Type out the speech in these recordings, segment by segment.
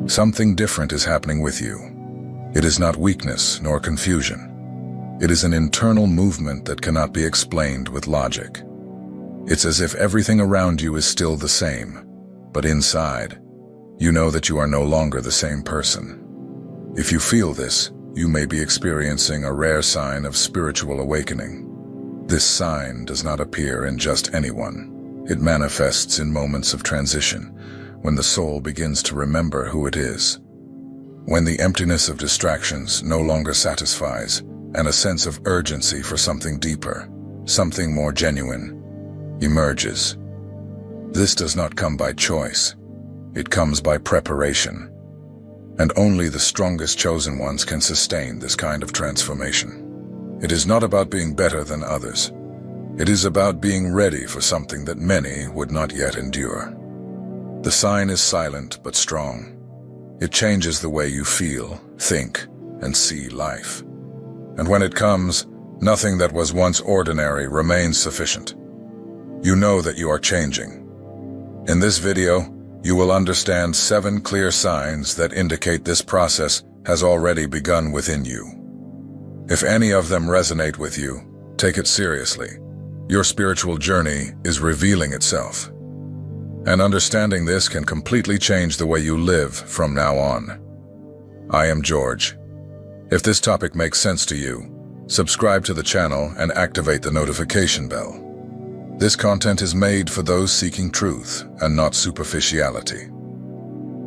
Something different is happening with you. It is not weakness nor confusion. It is an internal movement that cannot be explained with logic. It's as if everything around you is still the same, but inside, you know that you are no longer the same person. If you feel this, you may be experiencing a rare sign of spiritual awakening. This sign does not appear in just anyone. It manifests in moments of transition, when the soul begins to remember who it is. When the emptiness of distractions no longer satisfies, and a sense of urgency for something deeper, something more genuine, emerges. This does not come by choice. It comes by preparation. And only the strongest chosen ones can sustain this kind of transformation. It is not about being better than others. It is about being ready for something that many would not yet endure. The sign is silent but strong. It changes the way you feel, think, and see life. And when it comes, nothing that was once ordinary remains sufficient. You know that you are changing. In this video, you will understand 7 clear signs that indicate this process has already begun within you. If any of them resonate with you, take it seriously. Your spiritual journey is revealing itself. And understanding this can completely change the way you live from now on. I am George. If this topic makes sense to you, subscribe to the channel and activate the notification bell. This content is made for those seeking truth and not superficiality.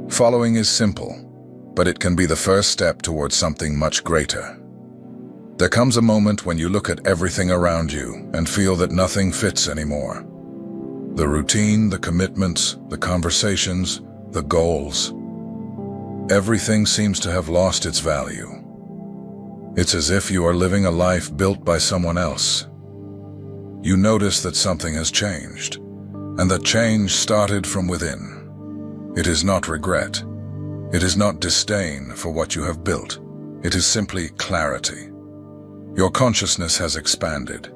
Following is simple, but it can be the first step towards something much greater. There comes a moment when you look at everything around you and feel that nothing fits anymore. The routine, the commitments, the conversations, the goals. Everything seems to have lost its value. It's as if you are living a life built by someone else. You notice that something has changed, and that change started from within. It is not regret. It is not disdain for what you have built. It is simply clarity. Your consciousness has expanded.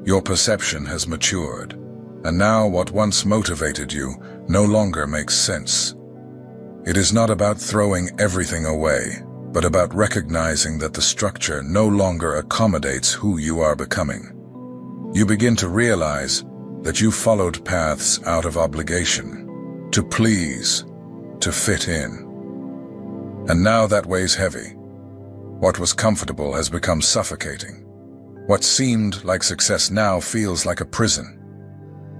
Your perception has matured. And now what once motivated you no longer makes sense. It is not about throwing everything away, but about recognizing that the structure no longer accommodates who you are becoming. You begin to realize that you followed paths out of obligation, to please, to fit in. And now that weighs heavy. What was comfortable has become suffocating. What seemed like success now feels like a prison.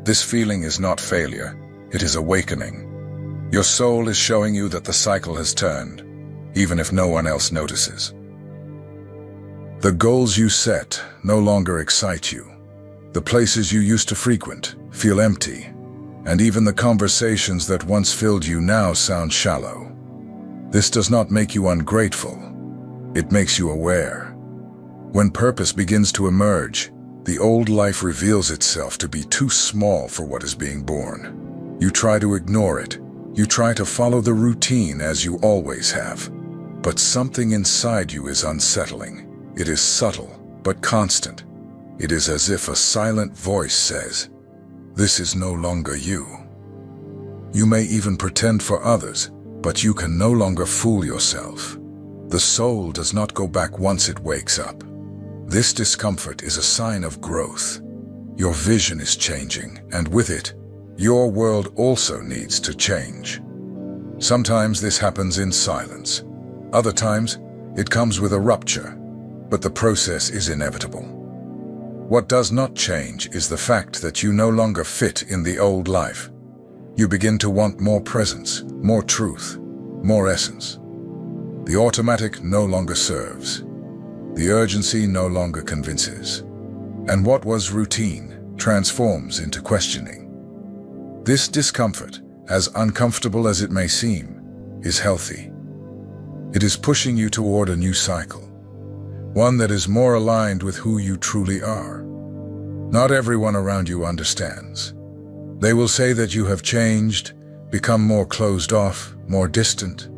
This feeling is not failure, it is awakening. Your soul is showing you that the cycle has turned, even if no one else notices. The goals you set no longer excite you. The places you used to frequent feel empty, and even the conversations that once filled you now sound shallow. This does not make you ungrateful. It makes you aware. When purpose begins to emerge, the old life reveals itself to be too small for what is being born. You try to ignore it. You try to follow the routine as you always have. But something inside you is unsettling. It is subtle, but constant. It is as if a silent voice says, "This is no longer you." You may even pretend for others, but you can no longer fool yourself. The soul does not go back once it wakes up. This discomfort is a sign of growth. Your vision is changing, and with it, your world also needs to change. Sometimes this happens in silence. Other times, it comes with a rupture, but the process is inevitable. What does not change is the fact that you no longer fit in the old life. You begin to want more presence, more truth, more essence. The automatic no longer serves. The urgency no longer convinces. And what was routine transforms into questioning. This discomfort, as uncomfortable as it may seem, is healthy. It is pushing you toward a new cycle, one that is more aligned with who you truly are. Not everyone around you understands. They will say that you have changed, become more closed off, more distant.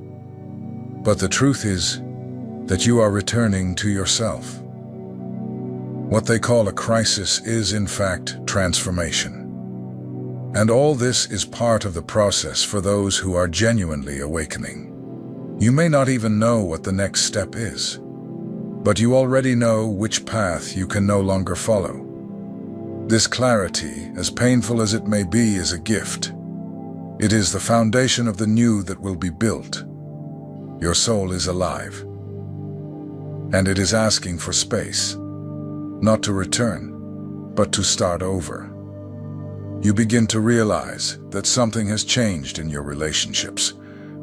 But the truth is that you are returning to yourself. What they call a crisis is, in fact, transformation. And all this is part of the process for those who are genuinely awakening. You may not even know what the next step is, but you already know which path you can no longer follow. This clarity, as painful as it may be, is a gift. It is the foundation of the new that will be built. Your soul is alive, and it is asking for space, not to return, but to start over. You begin to realize that something has changed in your relationships.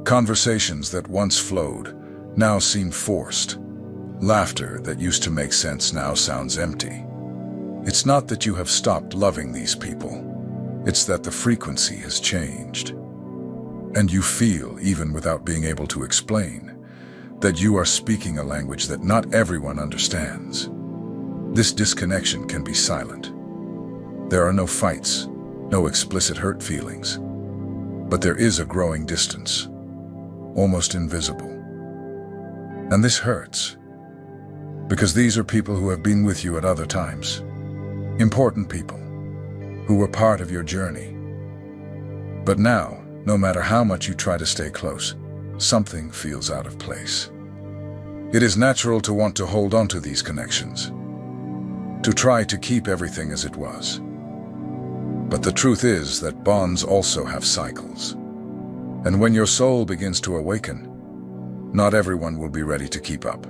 Conversations that once flowed now seem forced. Laughter that used to make sense now sounds empty. It's not that you have stopped loving these people. It's that the frequency has changed. And you feel, even without being able to explain, that you are speaking a language that not everyone understands. This disconnection can be silent. There are no fights, no explicit hurt feelings. But there is a growing distance, almost invisible. And this hurts, because these are people who have been with you at other times. Important people who were part of your journey. But now, no matter how much you try to stay close, something feels out of place. It is natural to want to hold on to these connections, to try to keep everything as it was. But the truth is that bonds also have cycles. And when your soul begins to awaken, not everyone will be ready to keep up.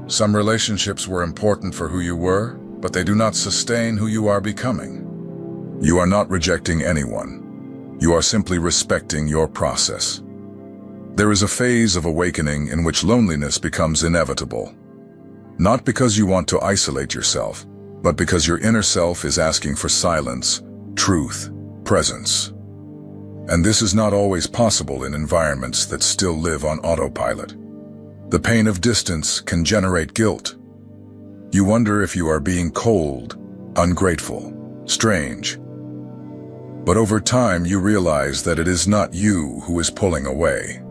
Some relationships were important for who you were, but they do not sustain who you are becoming. You are not rejecting anyone. You are simply respecting your process. There is a phase of awakening in which loneliness becomes inevitable. Not because you want to isolate yourself, but because your inner self is asking for silence, truth, presence. And this is not always possible in environments that still live on autopilot. The pain of distance can generate guilt. You wonder if you are being cold, ungrateful, strange. But over time you realize that it is not you who is pulling away.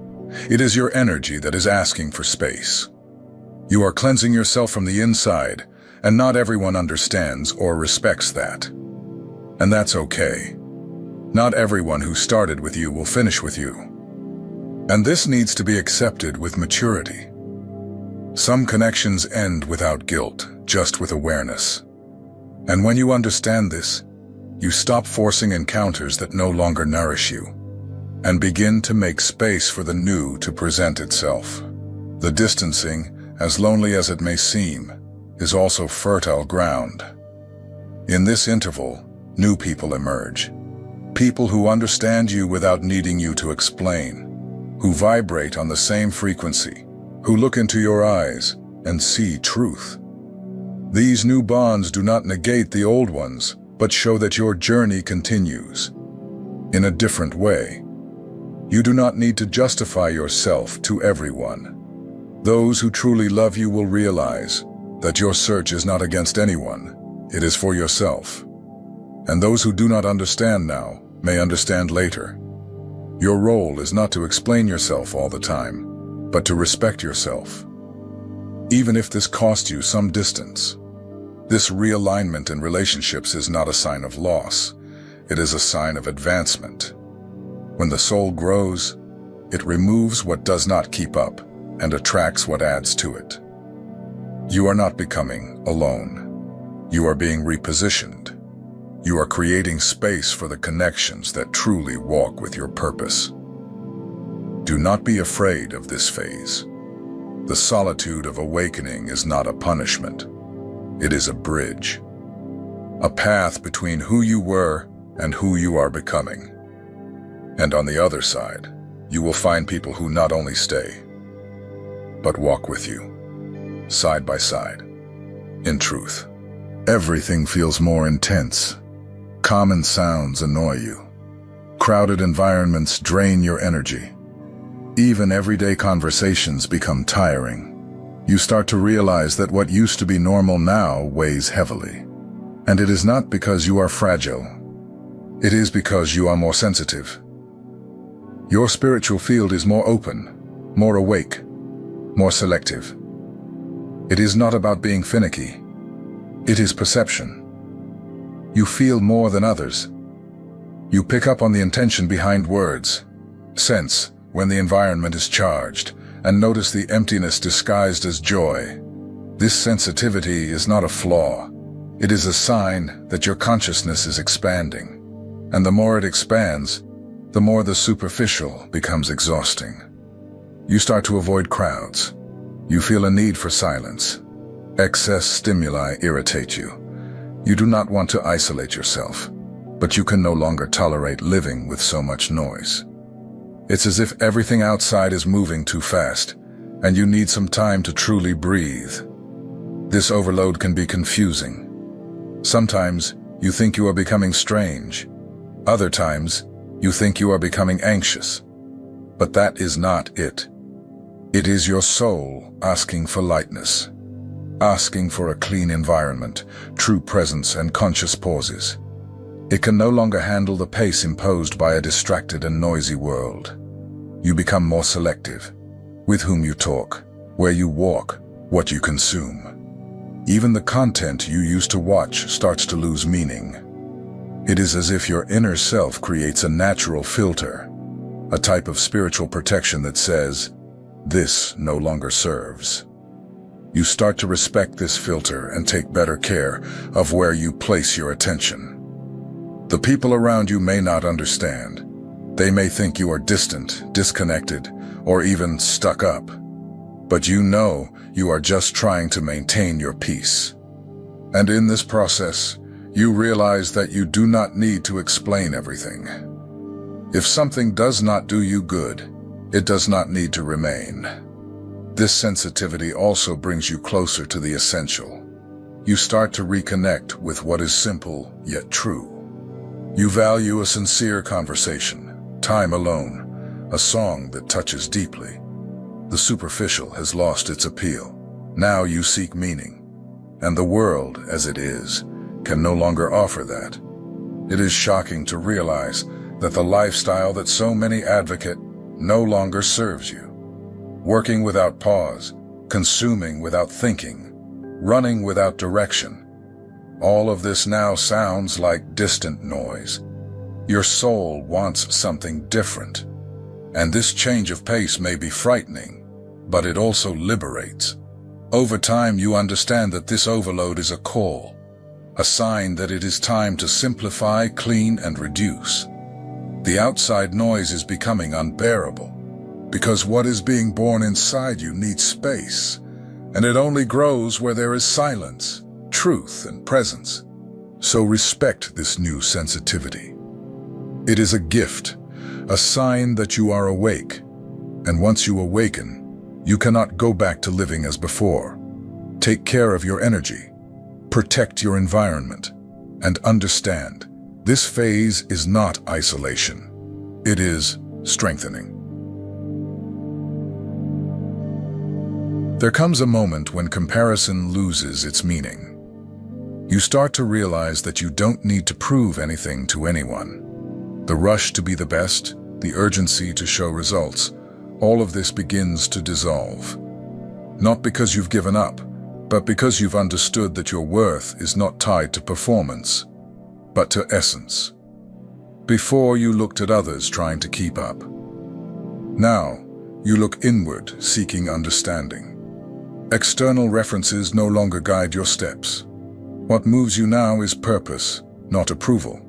It is your energy that is asking for space. You are cleansing yourself from the inside, and not everyone understands or respects that. And that's okay. Not everyone who started with you will finish with you. And this needs to be accepted with maturity. Some connections end without guilt, just with awareness. And when you understand this, you stop forcing encounters that no longer nourish you, and begin to make space for the new to present itself. The distancing, as lonely as it may seem, is also fertile ground. In this interval, new people emerge. People who understand you without needing you to explain, who vibrate on the same frequency, who look into your eyes and see truth. These new bonds do not negate the old ones, but show that your journey continues in a different way. You do not need to justify yourself to everyone. Those who truly love you will realize that your search is not against anyone, it is for yourself. And those who do not understand now may understand later. Your role is not to explain yourself all the time, but to respect yourself. Even if this costs you some distance. This realignment in relationships is not a sign of loss. It is a sign of advancement. When the soul grows, it removes what does not keep up and attracts what adds to it. You are not becoming alone. You are being repositioned. You are creating space for the connections that truly walk with your purpose. Do not be afraid of this phase. The solitude of awakening is not a punishment. It is a bridge, a path between who you were and who you are becoming. And on the other side, you will find people who not only stay, but walk with you, side by side. In truth, everything feels more intense. Common sounds annoy you. Crowded environments drain your energy. Even everyday conversations become tiring. You start to realize that what used to be normal now weighs heavily. And it is not because you are fragile. It is because you are more sensitive. Your spiritual field is more open, more awake, more selective. It is not about being finicky. It is perception. You feel more than others. You pick up on the intention behind words, sense when the environment is charged, and notice the emptiness disguised as joy. This sensitivity is not a flaw. It is a sign that your consciousness is expanding. And the more it expands, the more the superficial becomes exhausting. You start to avoid crowds. You feel a need for silence. Excess stimuli irritate you. You do not want to isolate yourself, but you can no longer tolerate living with so much noise. It's as if everything outside is moving too fast, and you need some time to truly breathe. This overload can be confusing. Sometimes you think you are becoming strange. Other times, you think you are becoming anxious. But that is not it. It is your soul asking for lightness, asking for a clean environment, true presence, and conscious pauses. It can no longer handle the pace imposed by a distracted and noisy world. You become more selective, with whom you talk, where you walk, what you consume. Even the content you used to watch starts to lose meaning. It is as if your inner self creates a natural filter, a type of spiritual protection that says, "This no longer serves." You start to respect this filter and take better care of where you place your attention. The people around you may not understand. They may think you are distant, disconnected, or even stuck up. But you know you are just trying to maintain your peace. And in this process, you realize that you do not need to explain everything. If something does not do you good, it does not need to remain. This sensitivity also brings you closer to the essential. You start to reconnect with what is simple yet true. You value a sincere conversation, time alone, a song that touches deeply. The superficial has lost its appeal. Now you seek meaning, and the world, as it is, can no longer offer that. It is shocking to realize that the lifestyle that so many advocate no longer serves you. Working without pause, consuming without thinking, running without direction. All of this now sounds like distant noise. Your soul wants something different. And this change of pace may be frightening, but it also liberates. Over time, you understand that this overload is a call, a sign that it is time to simplify, clean, and reduce. The outside noise is becoming unbearable, because what is being born inside you needs space, and it only grows where there is silence, truth, and presence. So respect this new sensitivity. It is a gift, a sign that you are awake, and once you awaken, you cannot go back to living as before. Take care of your energy, protect your environment, and understand, this phase is not isolation. It is strengthening. There comes a moment when comparison loses its meaning. You start to realize that you don't need to prove anything to anyone. The rush to be the best, the urgency to show results, all of this begins to dissolve. Not because you've given up, but because you've understood that your worth is not tied to performance, but to essence. Before, you looked at others trying to keep up. Now, you look inward, seeking understanding. External references no longer guide your steps. What moves you now is purpose, not approval.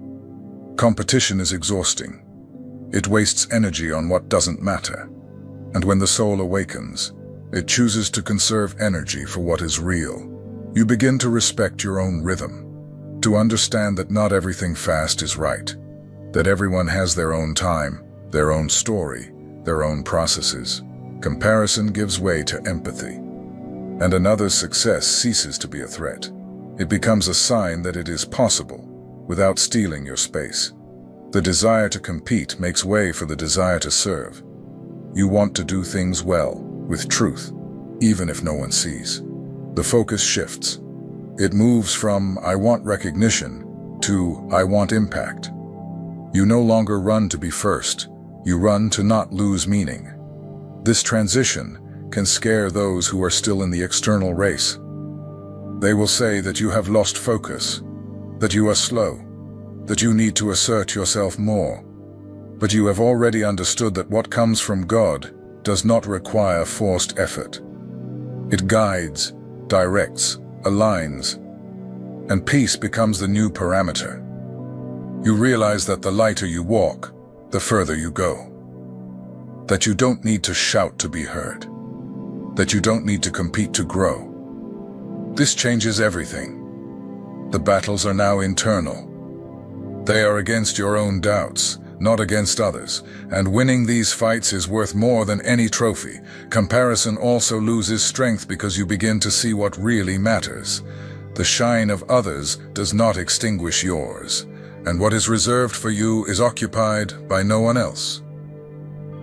Competition is exhausting. It wastes energy on what doesn't matter. And when the soul awakens, it chooses to conserve energy for what is real. You begin to respect your own rhythm, to understand that not everything fast is right, that everyone has their own time, their own story, their own processes. Comparison gives way to empathy, and another's success ceases to be a threat. It becomes a sign that it is possible, without stealing your space. The desire to compete makes way for the desire to serve. You want to do things well, with truth, even if no one sees. The focus shifts. It moves from "I want recognition" to "I want impact." You no longer run to be first. You run to not lose meaning. This transition can scare those who are still in the external race. They will say that you have lost focus, that you are slow, that you need to assert yourself more. But you have already understood that what comes from God does not require forced effort. It guides, directs, aligns, and peace becomes the new parameter. You realize that the lighter you walk, the further you go. That you don't need to shout to be heard. That you don't need to compete to grow. This changes everything. The battles are now internal. They are against your own doubts, not against others, and winning these fights is worth more than any trophy. Comparison also loses strength because you begin to see what really matters. The shine of others does not extinguish yours, and what is reserved for you is occupied by no one else.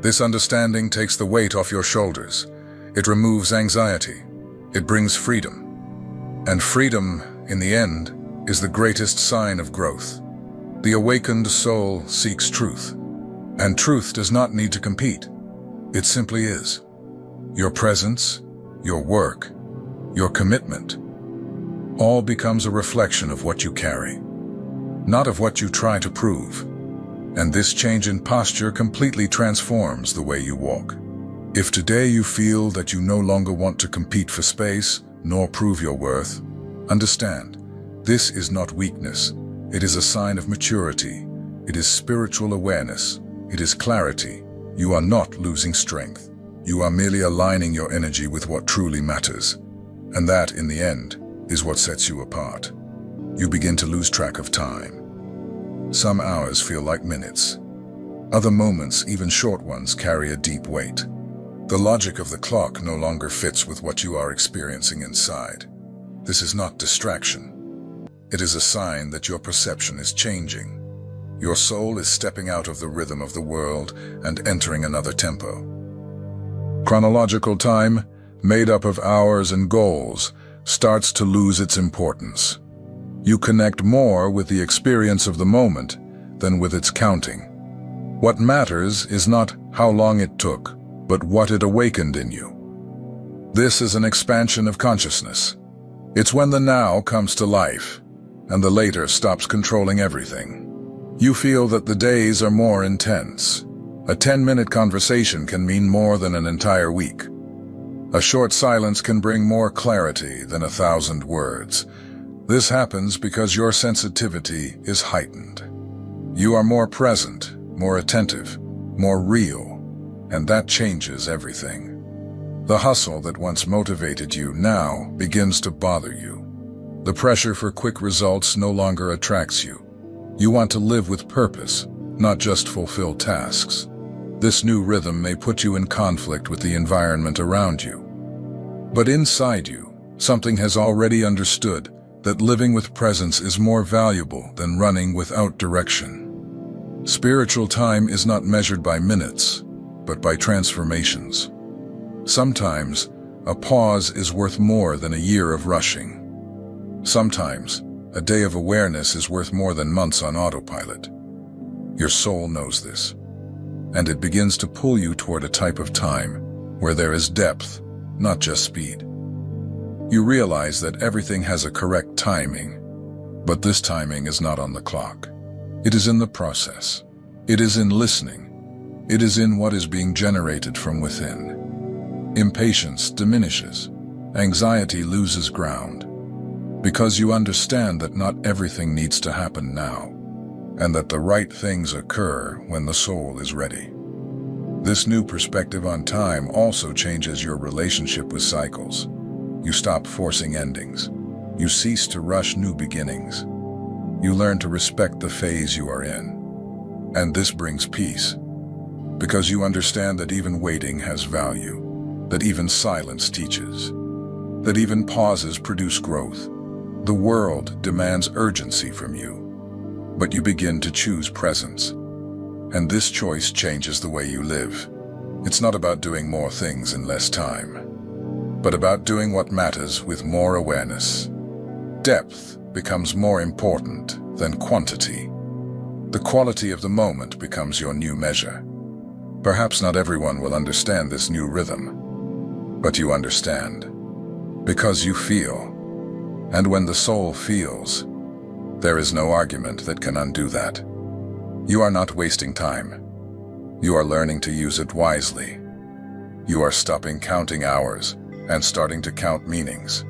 This understanding takes the weight off your shoulders. It removes anxiety. It brings freedom. And freedom, in the end, is the greatest sign of growth. The awakened soul seeks truth, and truth does not need to compete. It simply is. Your presence, your work, your commitment, all becomes a reflection of what you carry, not of what you try to prove. And this change in posture completely transforms the way you walk. If today you feel that you no longer want to compete for space, nor prove your worth, understand, this is not weakness. It is a sign of maturity. It is spiritual awareness. It is clarity. You are not losing strength. You are merely aligning your energy with what truly matters. And that, in the end, is what sets you apart. You begin to lose track of time. Some hours feel like minutes. Other moments, even short ones, carry a deep weight. The logic of the clock no longer fits with what you are experiencing inside. This is not distraction. It is a sign that your perception is changing. Your soul is stepping out of the rhythm of the world and entering another tempo. Chronological time, made up of hours and goals, starts to lose its importance. You connect more with the experience of the moment than with its counting. What matters is not how long it took, but what it awakened in you. This is an expansion of consciousness. It's when the now comes to life, and the later stops controlling everything. You feel that the days are more intense. A 10-minute conversation can mean more than an entire week. A short silence can bring more clarity than 1,000 words. This happens because your sensitivity is heightened. You are more present, more attentive, more real, and that changes everything. The hustle that once motivated you now begins to bother you. The pressure for quick results no longer attracts you. You want to live with purpose, not just fulfill tasks. This new rhythm may put you in conflict with the environment around you. But inside you, something has already understood that living with presence is more valuable than running without direction. Spiritual time is not measured by minutes, but by transformations. Sometimes, a pause is worth more than a year of rushing. Sometimes, a day of awareness is worth more than months on autopilot. Your soul knows this, and it begins to pull you toward a type of time where there is depth, not just speed. You realize that everything has a correct timing, but this timing is not on the clock. It is in the process. It is in listening. It is in what is being generated from within. Impatience diminishes. Anxiety loses ground. Because you understand that not everything needs to happen now, and that the right things occur when the soul is ready. This new perspective on time also changes your relationship with cycles. You stop forcing endings. You cease to rush new beginnings. You learn to respect the phase you are in. And this brings peace, because you understand that even waiting has value, that even silence teaches, that even pauses produce growth. The world demands urgency from you, but you begin to choose presence. And this choice changes the way you live. It's not about doing more things in less time, but about doing what matters with more awareness. Depth becomes more important than quantity. The quality of the moment becomes your new measure. Perhaps not everyone will understand this new rhythm, but you understand, because you feel. And when the soul feels, there is no argument that can undo that. You are not wasting time. You are learning to use it wisely. You are stopping counting hours and starting to count meanings.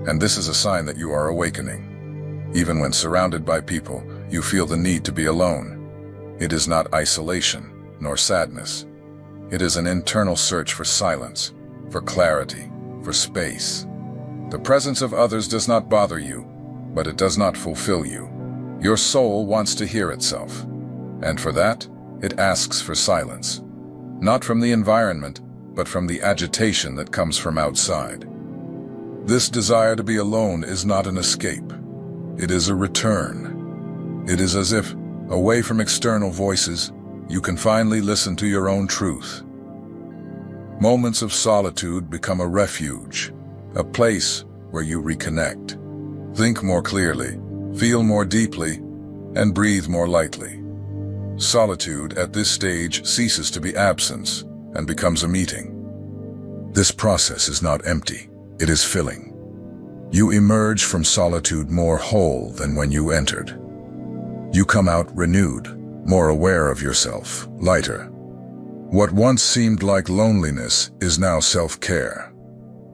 And this is a sign that you are awakening. Even when surrounded by people, you feel the need to be alone. It is not isolation, nor sadness. It is an internal search for silence, for clarity, for space. The presence of others does not bother you, but it does not fulfill you. Your soul wants to hear itself, and for that, it asks for silence. Not from the environment, but from the agitation that comes from outside. This desire to be alone is not an escape. It is a return. It is as if, away from external voices, you can finally listen to your own truth. Moments of solitude become a refuge, a place where you reconnect. Think more clearly, feel more deeply, and breathe more lightly. Solitude at this stage ceases to be absence and becomes a meeting. This process is not empty, it is filling. You emerge from solitude more whole than when you entered. You come out renewed, more aware of yourself, lighter. What once seemed like loneliness is now self-care,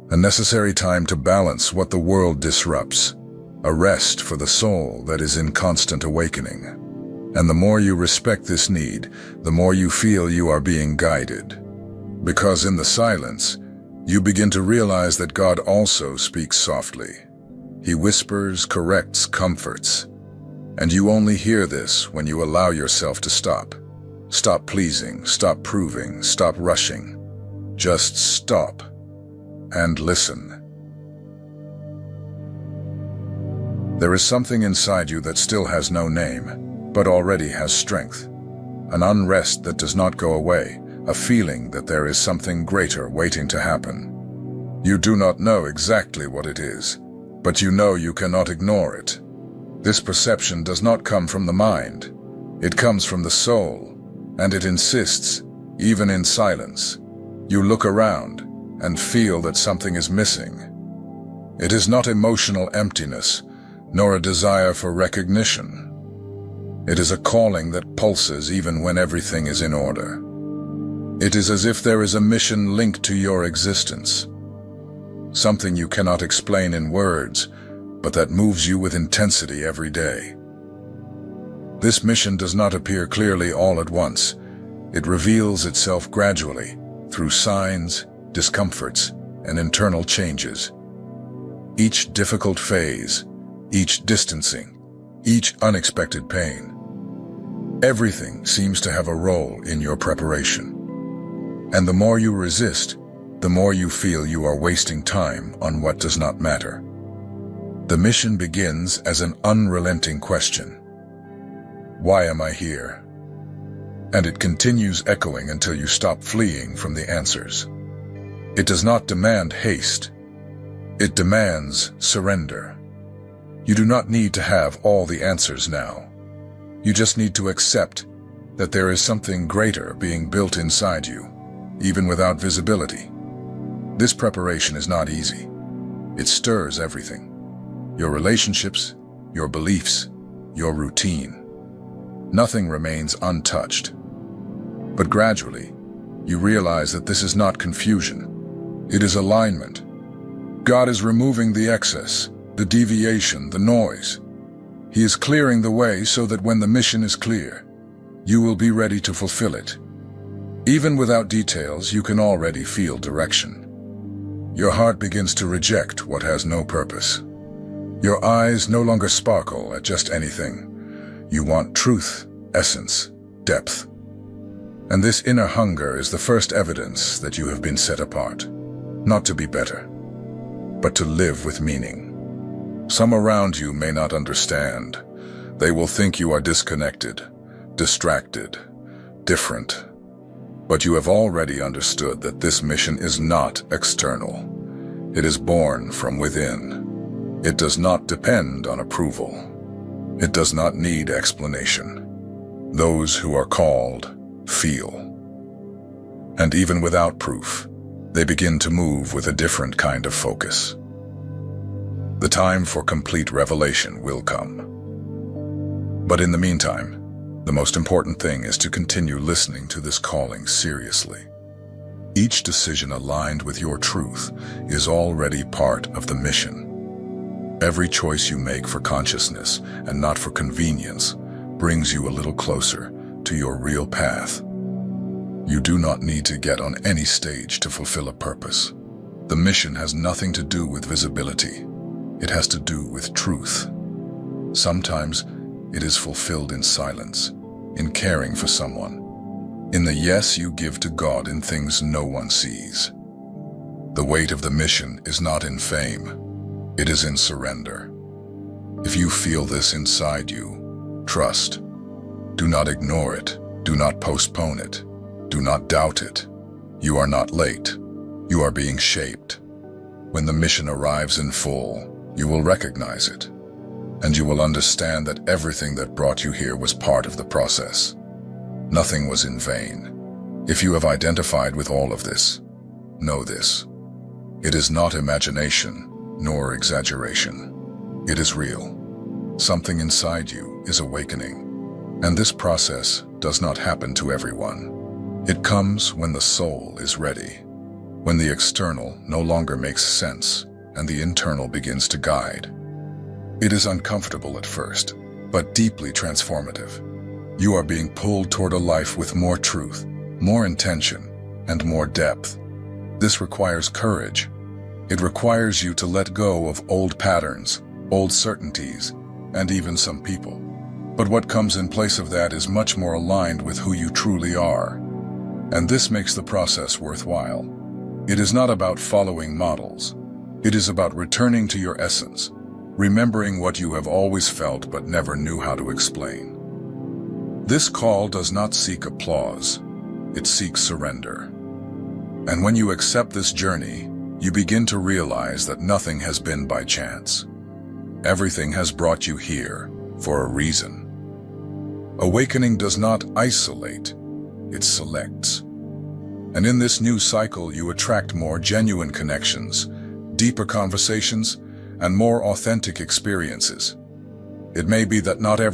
a necessary time to balance what the world disrupts, a rest for the soul that is in constant awakening. And the more you respect this need, the more you feel you are being guided. Because in the silence, you begin to realize that God also speaks softly. He whispers, corrects, comforts. And you only hear this when you allow yourself to stop. Stop pleasing, stop proving, stop rushing. Just stop and listen. There is something inside you that still has no name, but already has strength. An unrest that does not go away, a feeling that there is something greater waiting to happen. You do not know exactly what it is, but you know you cannot ignore it. This perception does not come from the mind. It comes from the soul, and it insists, even in silence. You look around and feel that something is missing. It is not emotional emptiness, nor a desire for recognition. It is a calling that pulses even when everything is in order. It is as if there is a mission linked to your existence. Something you cannot explain in words, but that moves you with intensity every day. This mission does not appear clearly all at once. It reveals itself gradually, through signs, discomforts, and internal changes. Each difficult phase, each distancing, each unexpected pain. Everything seems to have a role in your preparation. And the more you resist, the more you feel you are wasting time on what does not matter. The mission begins as an unrelenting question. Why am I here? And it continues echoing until you stop fleeing from the answers. It does not demand haste. It demands surrender. You do not need to have all the answers now. You just need to accept that there is something greater being built inside you, even without visibility. This preparation is not easy. It stirs everything. Your relationships, your beliefs, your routine. Nothing remains untouched. But gradually, you realize that this is not confusion. It is alignment. God is removing the excess, the deviation, the noise. He is clearing the way so that when the mission is clear, you will be ready to fulfill it. Even without details, you can already feel direction. Your heart begins to reject what has no purpose. Your eyes no longer sparkle at just anything. You want truth, essence, depth. And this inner hunger is the first evidence that you have been set apart. Not to be better, but to live with meaning. Some around you may not understand. They will think you are disconnected, distracted, different. But you have already understood that this mission is not external. It is born from within. It does not depend on approval. It does not need explanation. Those who are called feel. And even without proof, they begin to move with a different kind of focus. The time for complete revelation will come. But in the meantime, The most important thing is to continue listening to this calling seriously. Each decision aligned with your truth is already part of the mission. Every choice you make for consciousness and not for convenience brings you a little closer to your real path. You do not need to get on any stage to fulfill a purpose. The mission has nothing to do with visibility. It has to do with truth. Sometimes it is fulfilled in silence, in caring for someone, in the yes you give to God in things no one sees. The weight of the mission is not in fame, it is in surrender. If you feel this inside you, trust. Do not ignore it, do not postpone it, do not doubt it. You are not late, you are being shaped. When the mission arrives in full, you will recognize it, and you will understand that everything that brought you here was part of the process. Nothing was in vain. If you have identified with all of this, know this. It is not imagination, nor exaggeration. It is real. Something inside you is awakening, and this process does not happen to everyone. It comes when the soul is ready, when the external no longer makes sense, and the internal begins to guide. It is uncomfortable at first, but deeply transformative. You are being pulled toward a life with more truth, more intention, and more depth. This requires courage. It requires you to let go of old patterns, old certainties, and even some people. But what comes in place of that is much more aligned with who you truly are. And this makes the process worthwhile. It is not about following models. It is about returning to your essence, remembering what you have always felt but never knew how to explain. This call does not seek applause, it seeks surrender. And when you accept this journey, you begin to realize that nothing has been by chance. Everything has brought you here for a reason. Awakening does not isolate, it selects. And in this new cycle, you attract more genuine connections, deeper conversations, and more authentic experiences. It may be that not every